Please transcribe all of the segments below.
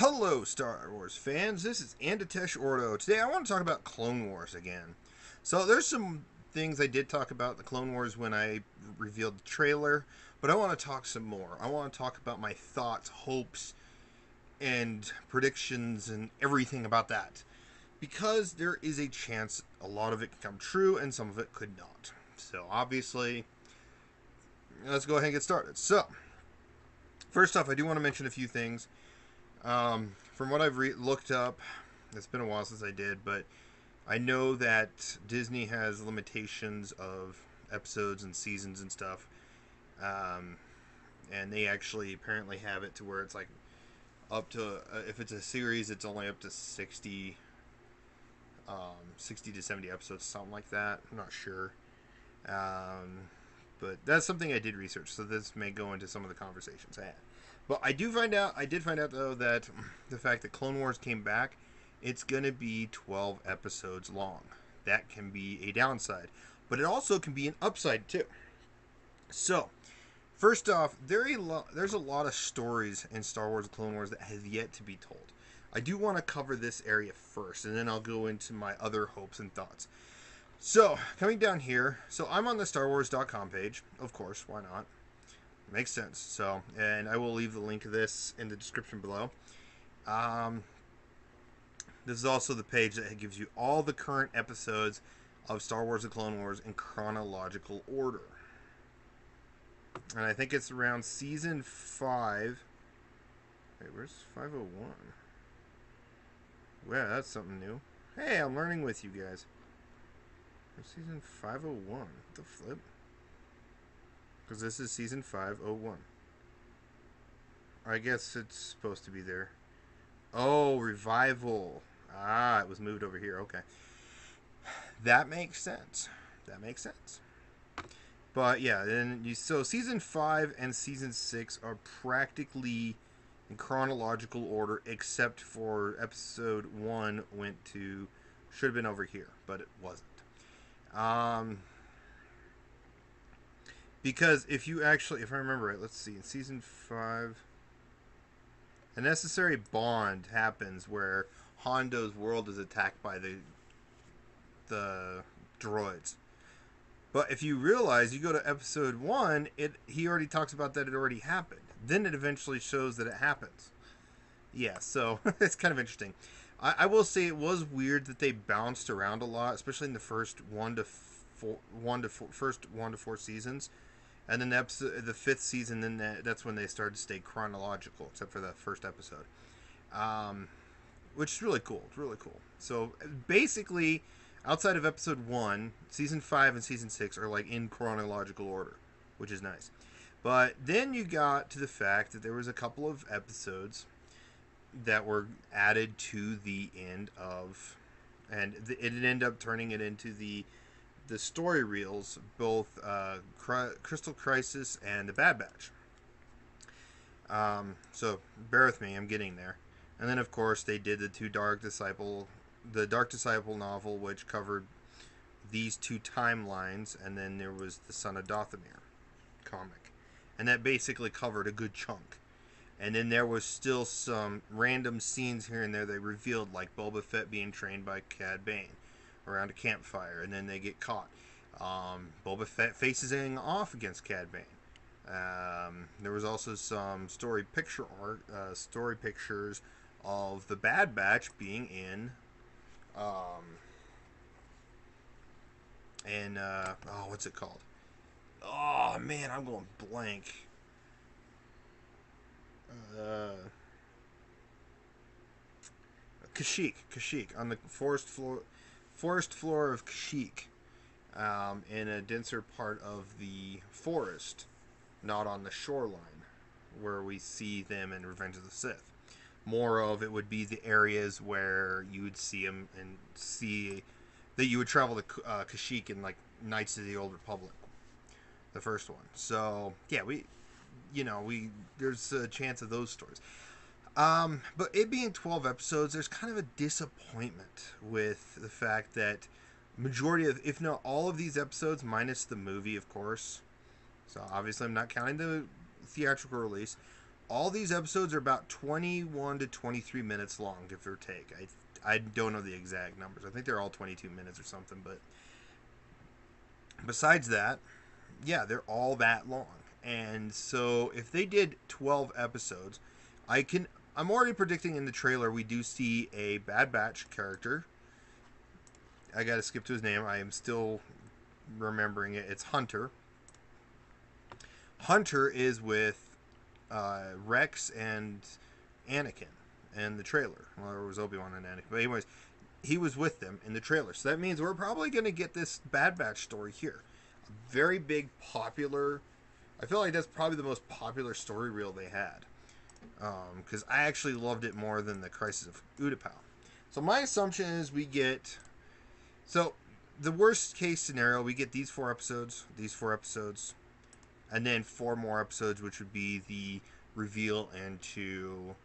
Hello, Star Wars fans. This is Anditesh Ordo. Today I want to talk about Clone Wars again. So there's some things I did talk about the Clone Wars when I revealed the trailer, but I want to talk some more. I want to talk about my thoughts, hopes, and predictions and everything about that. Because there is a chance a lot of it could come true and some of it could not. So obviously, let's go ahead and get started. So, first off, I do want to mention a few things. From what I've looked up, it's been a while since I did, but I know that Disney has limitations of episodes and seasons and stuff. And they actually apparently have it to where it's like up to, if it's a series, it's only up to 60 to 70 episodes, something like that. I'm not sure. But that's something I did research, so this may go into some of the conversations I had. But I did find out though that the fact that Clone Wars came back, it's going to be 12 episodes long. That can be a downside, but it also can be an upside too. So, first off, there's a lot of stories in Star Wars Clone Wars that have yet to be told. I do want to cover this area first, and then I'll go into my other hopes and thoughts. So, coming down here, so I'm on the StarWars.com page, of course, why not? Makes sense. So, and I will leave the link to this in the description below. This is also the page that gives you all the current episodes of Star Wars: The Clone Wars in chronological order. And I think it's around season 5. Wait, where's 501? Well, that's something new. Hey, I'm learning with you guys. Where's season 501? What the flip? Because this is season 501. I guess it's supposed to be there. Oh, Revival. Ah, it was moved over here. Okay. That makes sense. But yeah, so season 5 and season 6 are practically in chronological order, except for episode 1 should have been over here, but it wasn't. Because if I remember it, let's see, in season 5, a necessary bond happens where Hondo's world is attacked by the droids. But if you realize, you go to episode 1, he already talks about that it already happened. Then it eventually shows that it happens. Yeah, so it's kind of interesting. I will say it was weird that they bounced around a lot, especially in the first one to four seasons. And then the 5th season, then that's when they started to stay chronological, except for the first episode. Which is really cool. It's really cool. So basically, outside of episode 1, season 5 and season 6 are like in chronological order, which is nice. But then you got to the fact that there was a couple of episodes that were added to the end of, and it ended up turning it into the story reels, both Crystal Crisis and The Bad Batch. So bear with me, I'm getting there. And then of course they did the Dark Disciple novel, which covered these two timelines, and then there was the Son of Dathomir comic, and that basically covered a good chunk. And then there was still some random scenes here and there they revealed, like Boba Fett being trained by Cad Bane around a campfire, and then they get caught. Boba Fett faces off against Cad Bane. There was also some story pictures of the Bad Batch being in what's it called? Oh man, I'm going blank. Kashyyyk on the forest floor of Kashyyyk, in a denser part of the forest, not on the shoreline, where we see them in Revenge of the Sith. More of it would be the areas where you would see them and see that you would travel to Kashyyyk in like Knights of the Old Republic, the first one. So yeah, there's a chance of those stories. But it being 12 episodes, there's kind of a disappointment with the fact that majority of, if not all of these episodes, minus the movie, of course. So obviously I'm not counting the theatrical release. All these episodes are about 21 to 23 minutes long, give or take. I don't know the exact numbers. I think they're all 22 minutes or something. But besides that, yeah, they're all that long. And so if they did 12 episodes, I'm already predicting in the trailer we do see a Bad Batch character. I got to skip to his name. I am still remembering it. It's Hunter. Hunter is with Rex and Anakin in the trailer. Well, it was Obi-Wan and Anakin. But anyways, he was with them in the trailer. So that means we're probably going to get this Bad Batch story here. A very big, popular... I feel like that's probably the most popular story reel they had. Because I actually loved it more than the Crisis of Utapau. So my assumption is we get... So, the worst case scenario, we get these 4 episodes, and then 4 more episodes, which would be the reveal into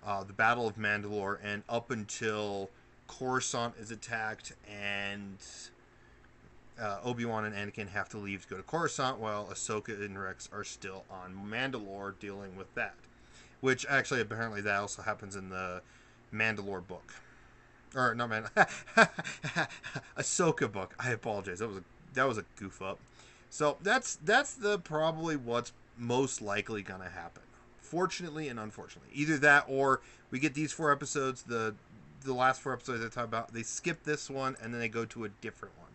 the Battle of Mandalore, and up until Coruscant is attacked, and Obi-Wan and Anakin have to leave to go to Coruscant, while Ahsoka and Rex are still on Mandalore dealing with that. Which, actually, apparently that also happens in the Mandalore book. Or, not Ahsoka book. I apologize. That was a goof up. So that's the probably what's most likely gonna happen. Fortunately and unfortunately, either that or we get these 4 episodes. The last 4 episodes I talked about, they skip this one and then they go to a different one.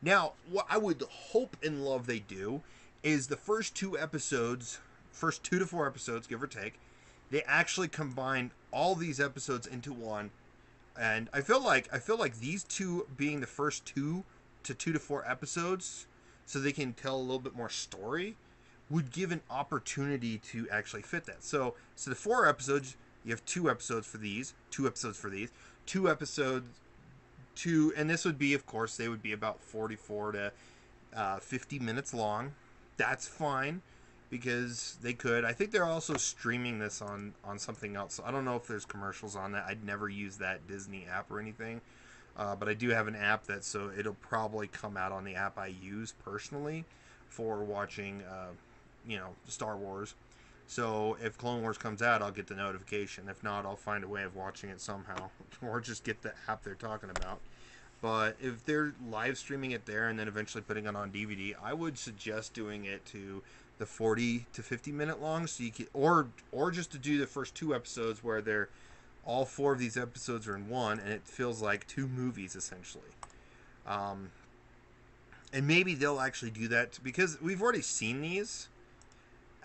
Now, what I would hope and love they do is the first 2 episodes, first 2 to 4 episodes, give or take, they actually combine all these episodes into one. And I feel like these 2 being the first 2 to 4 episodes, so they can tell a little bit more story, would give an opportunity to actually fit that. So the 4 episodes, you have 2 episodes for these, 2 episodes for these, 2 episodes, and this would be, of course, they would be about 44 to 50 minutes long. That's fine. Because they could. I think they're also streaming this on something else. So I don't know if there's commercials on that. I'd never use that Disney app or anything. But I do have an app so it'll probably come out on the app I use personally for watching, Star Wars. So if Clone Wars comes out, I'll get the notification. If not, I'll find a way of watching it somehow. Or just get the app they're talking about. But if they're live streaming it there and then eventually putting it on DVD, I would suggest doing it to the 40 to 50 minute long, so you can, or just to do the first 2 episodes where they're all 4 of these episodes are in one, and it feels like 2 movies essentially. And maybe they'll actually do that because we've already seen these,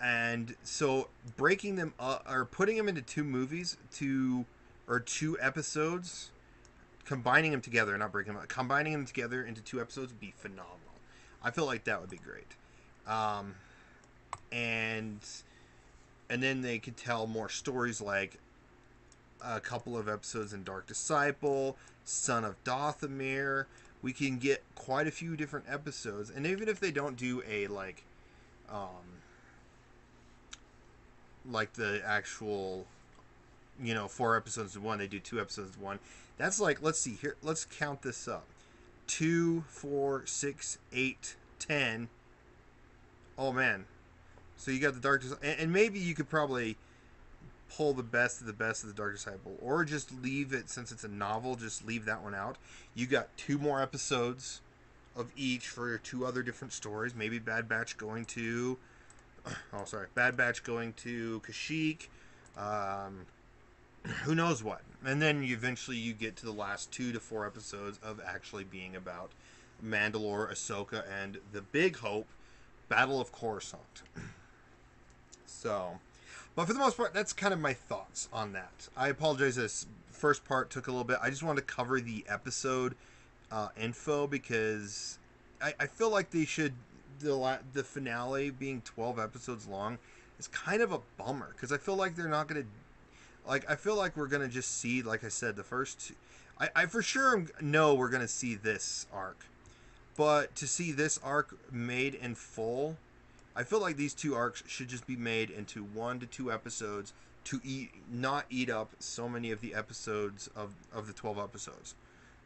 and so breaking them up or putting them into 2 movies, 2 episodes, combining them together, not breaking them up, combining them together into 2 episodes would be phenomenal. I feel like that would be great. And then they could tell more stories, like a couple of episodes in Dark Disciple, Son of Dathomir. We can get quite a few different episodes, and even if they don't do a like the actual 4 episodes in one, they do 2 episodes in one. That's like, let's see here, let's count this up: 2, 4, 6, 8, 10. Oh man. So you got the Dark Disciple, and maybe you could probably pull the best of the Dark Disciple, or just leave it, since it's a novel, just leave that one out. You got 2 more episodes of each for 2 other different stories. Maybe Bad Batch going to Kashyyyk. Who knows what? And then eventually you get to the last 2 to 4 episodes of actually being about Mandalore, Ahsoka, and the big hope, Battle of Coruscant. So, but for the most part, that's kind of my thoughts on that. I apologize, this first part took a little bit. I just wanted to cover the episode info, because I feel like they should, the finale being 12 episodes long is kind of a bummer, because I feel like they're not going to, I feel like we're going to just see, like I said, the first 2, I for sure know we're going to see this arc. But to see this arc made in full, I feel like these 2 arcs should just be made into 1 to 2 episodes to not eat up so many of the episodes of the 12 episodes.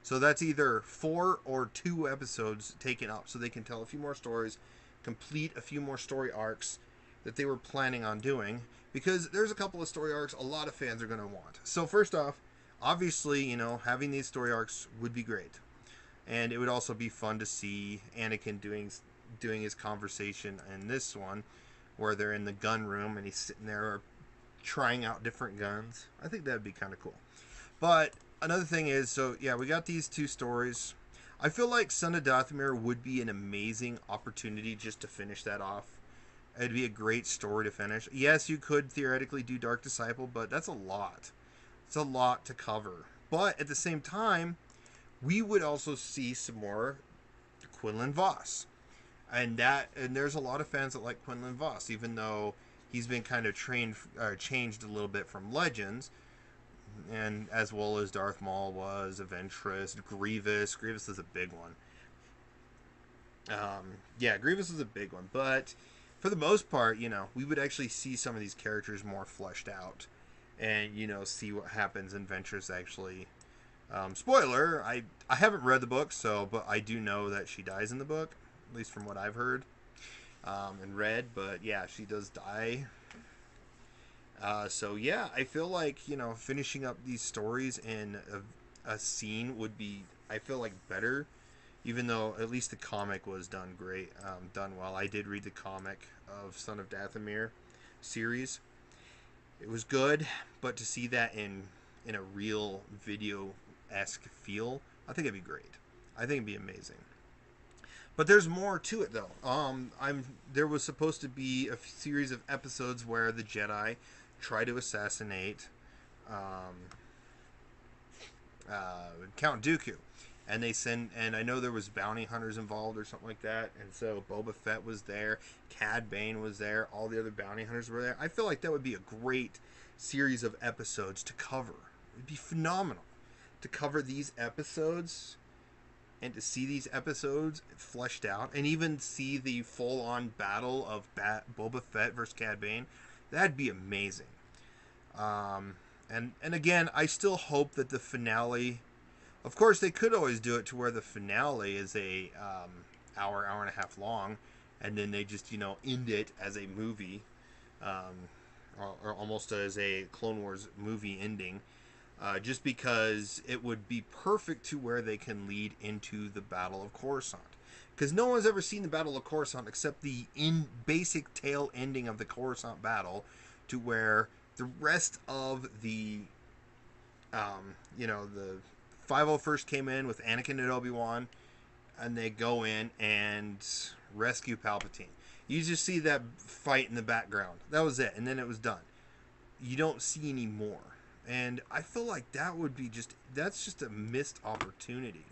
So that's either 4 or 2 episodes taken up, so they can tell a few more stories, complete a few more story arcs, that they were planning on doing, because there's a couple of story arcs a lot of fans are going to want. So first off, obviously, having these story arcs would be great, and it would also be fun to see Anakin doing his conversation in this one, where they're in the gun room and he's sitting there trying out different guns. I think that'd be kind of cool. But another thing is, so yeah, we got these two stories. I feel like Son of Dathomir would be an amazing opportunity just to finish that off. It'd be a great story to finish. Yes, you could theoretically do Dark Disciple, but that's a lot. It's a lot to cover. But at the same time, we would also see some more Quinlan Voss. And there's a lot of fans that like Quinlan Voss, even though he's been kind of changed a little bit from Legends, and as well as Darth Maul was, Ventress, Grievous. Grievous is a big one. Yeah, Grievous is a big one, but for the most part, we would actually see some of these characters more fleshed out, and see what happens in Ventress actually. Spoiler: I haven't read the book, but I do know that she dies in the book, at least from what I've heard and read. But yeah, she does die. So yeah, I feel like finishing up these stories in a scene would be, I feel like, better. Even though at least the comic was done great, done well. I did read the comic of Son of Dathomir series. It was good, but to see that in a real video-esque feel, I think it'd be great. I think it'd be amazing. But there's more to it though. There was supposed to be a series of episodes where the Jedi try to assassinate Count Dooku, and and I know there was bounty hunters involved or something like that, and so Boba Fett was there, Cad Bane was there, all the other bounty hunters were there. I feel like that would be a great series of episodes to cover. It'd be phenomenal to cover these episodes and to see these episodes fleshed out, and even see the full-on battle of Boba Fett versus Cad Bane. That'd be amazing. And again, I still hope that the finale. Of course, they could always do it to where the finale is a hour and a half long, and then they just end it as a movie, or almost as a Clone Wars movie ending. Just because it would be perfect to where they can lead into the Battle of Coruscant. Because no one's ever seen the Battle of Coruscant except the basic tail ending of the Coruscant battle, to where the rest of the, the 501st came in with Anakin and Obi-Wan, and they go in and rescue Palpatine. You just see that fight in the background. That was it, and then it was done. You don't see any more. And I feel like that's just a missed opportunity.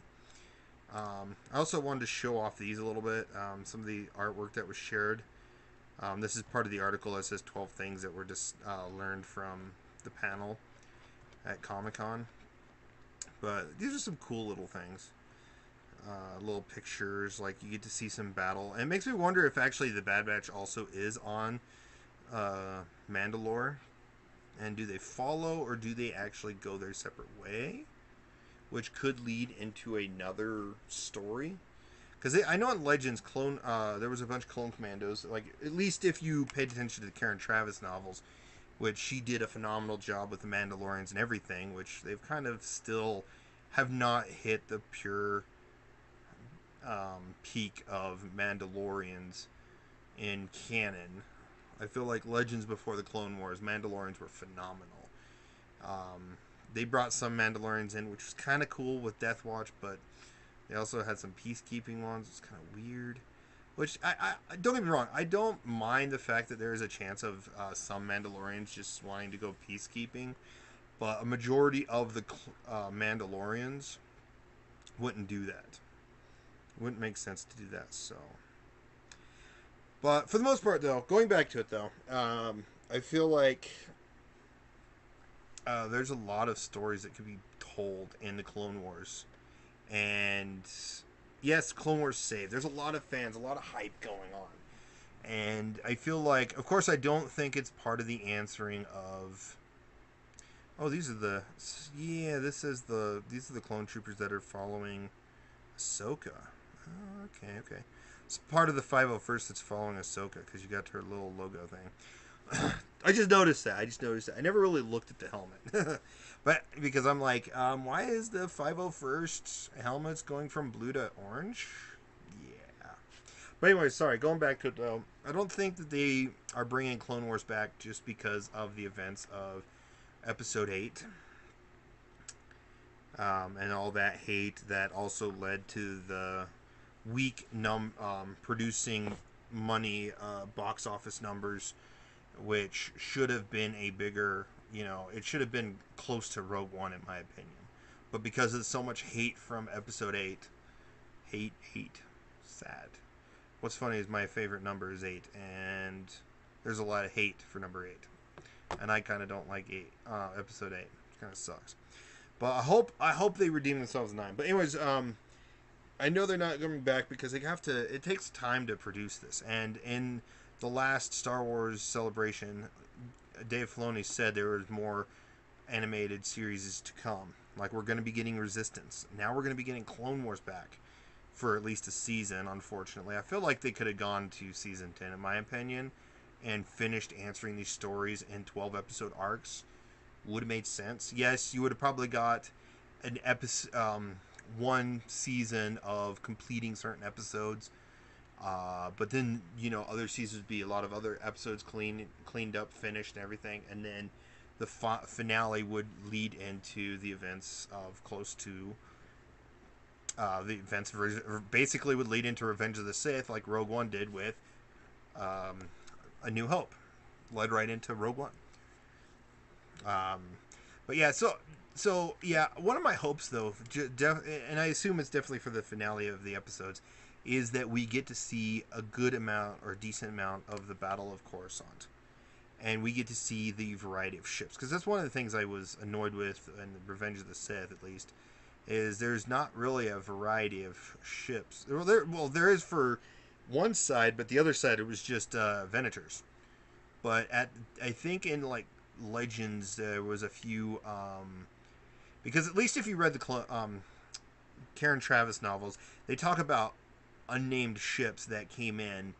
I also wanted to show off these a little bit. Some of the artwork that was shared. This is part of the article that says 12 things that were just learned from the panel at Comic-Con. But these are some cool little things. Little pictures, like you get to see some battle. And it makes me wonder if actually the Bad Batch also is on Mandalore. And do they follow, or do they actually go their separate way? Which could lead into another story. Because I know in Legends, there was a bunch of clone commandos. Like, at least if you paid attention to the Karen Traviss novels, which she did a phenomenal job with the Mandalorians and everything, which they've kind of still have not hit the pure peak of Mandalorians in canon. I feel like Legends before the Clone Wars, Mandalorians were phenomenal. They brought some Mandalorians in, which was kind of cool with Death Watch, but they also had some peacekeeping ones. It's kind of weird. Which, I don't get me wrong, I don't mind the fact that there is a chance of some Mandalorians just wanting to go peacekeeping, but a majority of the Mandalorians wouldn't do that. It wouldn't make sense to do that, so... But for the most part, though, going back to it, though, I feel like there's a lot of stories that could be told in the Clone Wars. And yes, Clone Wars saved. There's a lot of fans, a lot of hype going on. And I feel like, of course, I don't think it's part of the answering of... Oh, these are the... Yeah, these are the clone troopers that are following Ahsoka. Oh, okay. It's part of the 501st that's following Ahsoka because you got her little logo thing. I just noticed that. I never really looked at the helmet. But because I'm like, why is the 501st helmets going from blue to orange? Yeah. But anyway, sorry. Going back to it, though, I don't think that they are bringing Clone Wars back just because of the events of Episode 8. And all that hate that also led to the weak producing money box office numbers, which should have been a bigger, it should have been close to Rogue One in my opinion. But because of so much hate from Episode 8, hate, sad. What's funny is my favorite number is 8, and there's a lot of hate for number 8. And I kind of don't like Episode 8. It kind of sucks. But I hope they redeem themselves in 9. But anyways, I know they're not coming back because they have to. It takes time to produce this. And in the last Star Wars Celebration, Dave Filoni said there was more animated series to come. Like, we're going to be getting Resistance. Now we're going to be getting Clone Wars back for at least a season, unfortunately. I feel like they could have gone to season 10, in my opinion, and finished answering these stories in 12-episode arcs. Would have made sense. Yes, you would have probably got an episode, one season of completing certain episodes, but then other seasons would be a lot of other episodes cleaned up, finished, and everything, and then the finale would lead into the events of close to the events basically would lead into Revenge of the Sith, like Rogue One did with A New Hope, led right into Rogue One. But yeah, so yeah, one of my hopes though, and I assume it's definitely for the finale of the episodes, is that we get to see a good amount or decent amount of the Battle of Coruscant, and we get to see the variety of ships, because that's one of the things I was annoyed with in Revenge of the Sith, at least, is there's not really a variety of ships. Well, there is for one side, but the other side it was just Venators. But I think in like Legends there was a few because at least if you read the Karen Traviss novels, they talk about unnamed ships that came in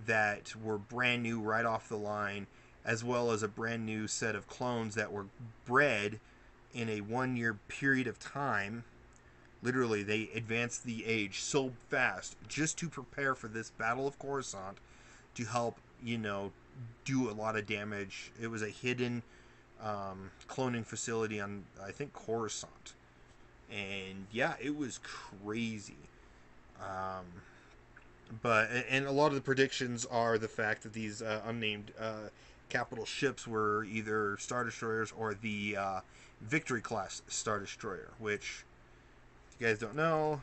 that were brand new right off the line, as well as a brand new set of clones that were bred in a 1-year period of time. Literally, they advanced the age so fast just to prepare for this Battle of Coruscant to help, do a lot of damage. It was a hidden cloning facility on, I think, Coruscant. And yeah, it was crazy. And a lot of the predictions are the fact that these unnamed capital ships were either Star Destroyers or the Victory class Star Destroyer, which, if you guys don't know,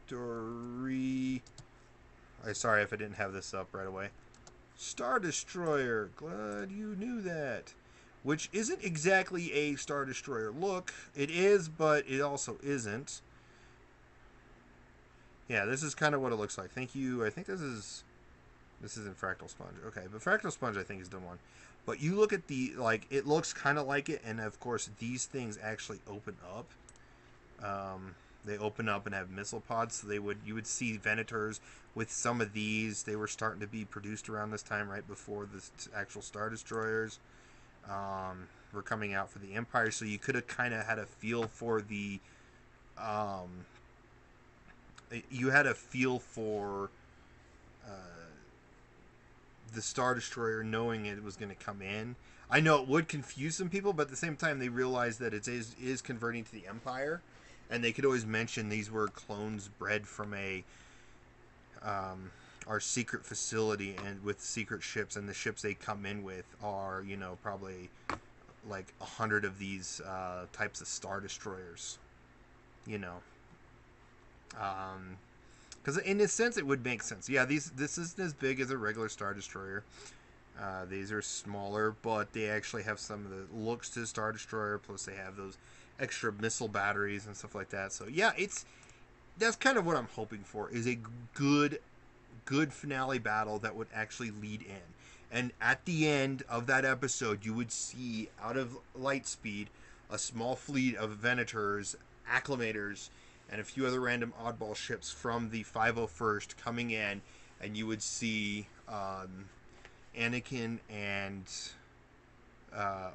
sorry if I didn't have this up right away. Star Destroyer, glad you knew that. Which isn't exactly a Star Destroyer look. It is, but it also isn't. Yeah, this is kind of what it looks like. Thank you. I think this isn't Fractal Sponge. Okay, but Fractal Sponge I think is done one. But you look at it looks kind of like it, and of course these things actually open up. They open up and have missile pods, so you would see Venators with some of these. They were starting to be produced around this time, right before the actual Star Destroyers were coming out for the Empire. So you could have kind of had a feel for the the Star Destroyer, knowing it was going to come in. I know it would confuse some people, but at the same time, they realized that it is converting to the Empire, and they could always mention these were clones bred from our secret facility and with secret ships, and the ships they come in with are probably like 100 of these types of Star Destroyers. Because in a sense it would make sense. Yeah, this isn't as big as a regular Star Destroyer. These are smaller, but they actually have some of the looks to Star Destroyer. Plus, they have those extra missile batteries and stuff like that. So yeah, that's kind of what I'm hoping for, is a good finale battle that would actually lead in. And at the end of that episode, you would see out of Lightspeed a small fleet of Venators, Acclamators, and a few other random oddball ships from the 501st coming in and you would see Anakin and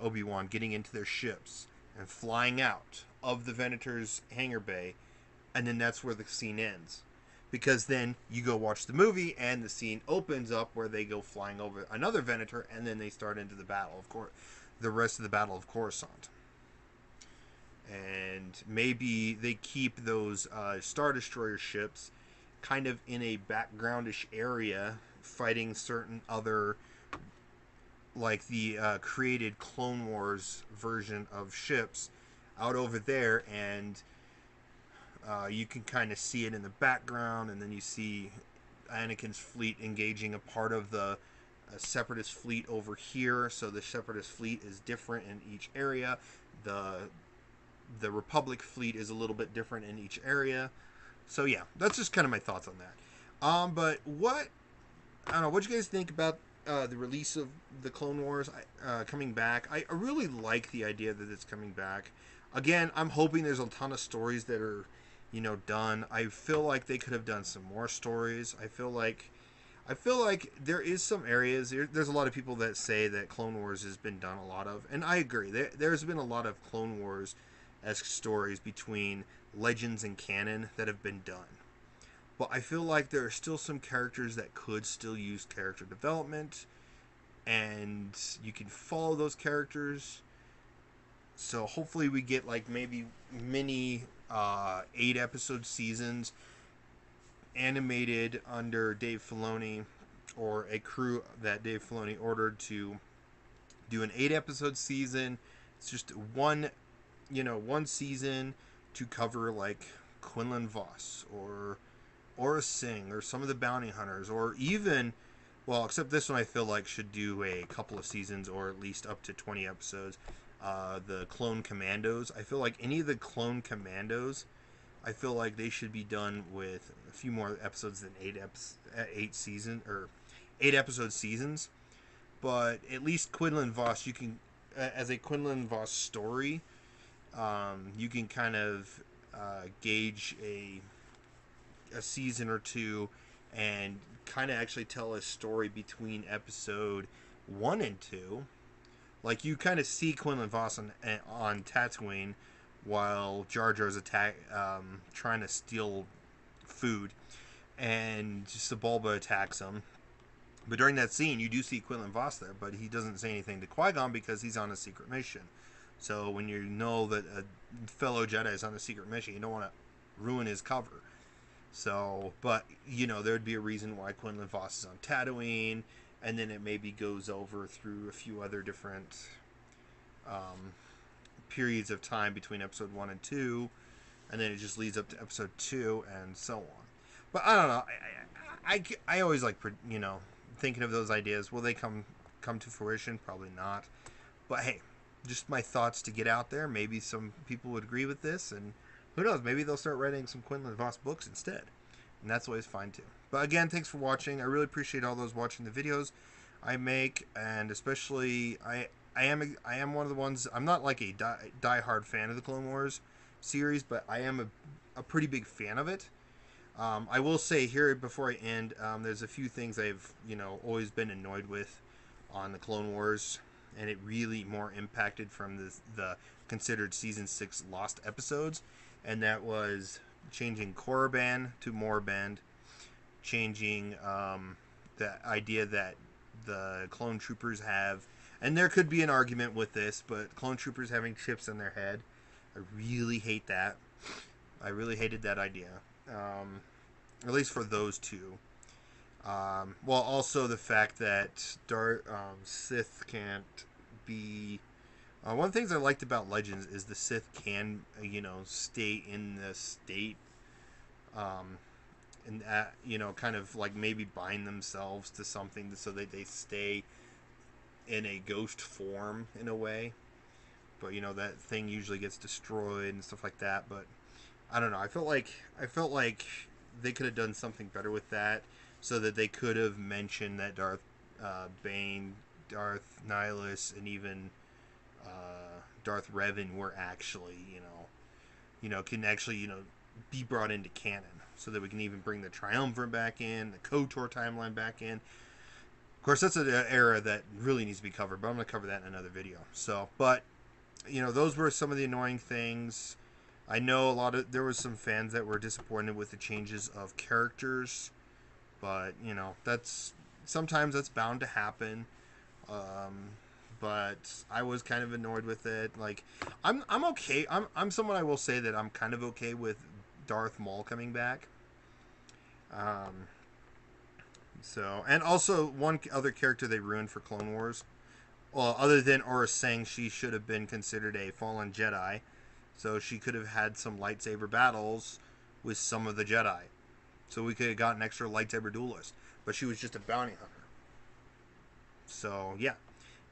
Obi-Wan getting into their ships and flying out of the Venator's hangar bay, and then that's where the scene ends. Because then you go watch the movie, and the scene opens up where they go flying over another Venator, and then they start into the battle of course, the rest of the Battle of Coruscant. And maybe they keep those Star Destroyer ships kind of in a backgroundish area, fighting certain other, like the created Clone Wars version of ships out over there, and you can kind of see it in the background, and then you see Anakin's fleet engaging a part of the Separatist fleet over here. So the Separatist fleet is different in each area. The Republic fleet is a little bit different in each area. So yeah, that's just kind of my thoughts on that. But I don't know, what you guys think about the release of the Clone Wars coming back? I really like the idea that it's coming back. Again, I'm hoping there's a ton of stories that are, done. I feel like they could have done some more stories. I feel like there is some areas. There's a lot of people that say that Clone Wars has been done a lot of, and I agree. There's been a lot of Clone Wars-esque stories between Legends and canon that have been done. But I feel like there are still some characters that could still use character development, and you can follow those characters. So hopefully we get like maybe mini 8-episode seasons animated under Dave Filoni, or a crew that Dave Filoni ordered to do an 8-episode season. It's just one season to cover like Quinlan Voss or Aura Singh or some of the bounty hunters, or even, well, except this one I feel like should do a couple of seasons or at least up to 20 episodes. The Clone Commandos. I feel like any of the Clone Commandos, I feel like they should be done with a few more episodes than 8-episode seasons. But at least Quinlan Voss, you can, as a Quinlan Voss story, you can kind of gauge a season or two and kind of actually tell a story between episode 1 and 2. Like, you kind of see Quinlan Voss on Tatooine while Jar Jar's trying to steal food, and Sebulba attacks him. But during that scene, you do see Quinlan Voss there, but he doesn't say anything to Qui-Gon because he's on a secret mission. So when you know that a fellow Jedi is on a secret mission, you don't want to ruin his cover. So, but, there'd be a reason why Quinlan Voss is on Tatooine, and then it maybe goes over through a few other different periods of time between episode 1 and 2, and then it just leads up to episode 2, and so on. But I don't know. I always like, thinking of those ideas. Will they come to fruition? Probably not. But hey, just my thoughts to get out there. Maybe some people would agree with this, and who knows? Maybe they'll start writing some Quinlan Voss books instead, and that's always fine too. But again, thanks for watching. I really appreciate all those watching the videos I make, and especially I am one of the ones. I'm not like a die-hard fan of the Clone Wars series, but I am a pretty big fan of it. I will say here before I end, there's a few things I've always been annoyed with on the Clone Wars, and it really more impacted from the considered season 6 lost episodes, and that was changing Korriban to Morband, changing the idea that the clone troopers have, and there could be an argument with this, but clone troopers having chips in their head, I really hate that. I really hated that idea, at least for those two. Well, also the fact that Sith can't be... one of the things I liked about Legends is the Sith can, stay in the state, and that, kind of like maybe bind themselves to something so that they stay in a ghost form in a way. But, that thing usually gets destroyed and stuff like that. But I don't know. I felt like they could have done something better with that, so that they could have mentioned that Darth Bane, Darth Nihilus, and even Darth Revan were actually, can actually, be brought into canon, so that we can even bring the Triumvirate back in, the KOTOR timeline back in. Of course, that's an era that really needs to be covered, but I'm going to cover that in another video. So, but those were some of the annoying things. I know there was some fans that were disappointed with the changes of characters, but that's sometimes that's bound to happen. But I was kind of annoyed with it. Like, I'm okay. I'm someone, I will say that I'm kind of okay with Darth Maul coming back. So, and also one other character they ruined for Clone Wars. Well, other than Aura saying she should have been considered a fallen Jedi, so she could have had some lightsaber battles with some of the Jedi. So we could have gotten extra lightsaber duelist. But she was just a bounty hunter. So, yeah.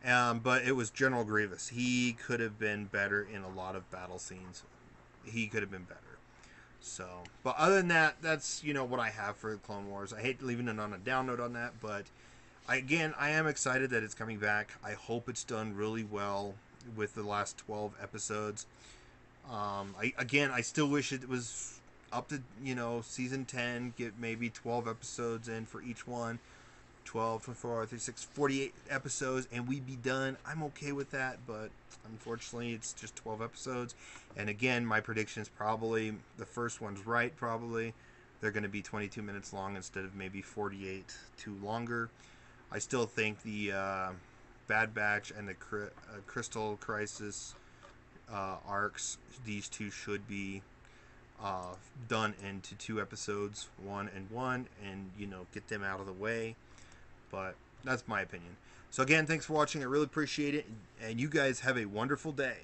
But it was General Grievous. He could have been better in a lot of battle scenes. He could have been better. So, but other than that, that's, what I have for the Clone Wars. I hate leaving it on a down note on that, but I am excited that it's coming back. I hope it's done really well with the last 12 episodes. I still wish it was up to, season 10, get maybe 12 episodes in for each one. 12, 24, 36, 48 episodes, and we'd be done. I'm okay with that, but unfortunately, it's just 12 episodes. And again, my prediction is probably the first one's right, probably. They're going to be 22 minutes long instead of maybe 48 too longer. I still think the Bad Batch and the Crystal Crisis arcs, these two should be done into 2 episodes, 1 and 1, and, get them out of the way. But that's my opinion. So again, thanks for watching. I really appreciate it. And you guys have a wonderful day.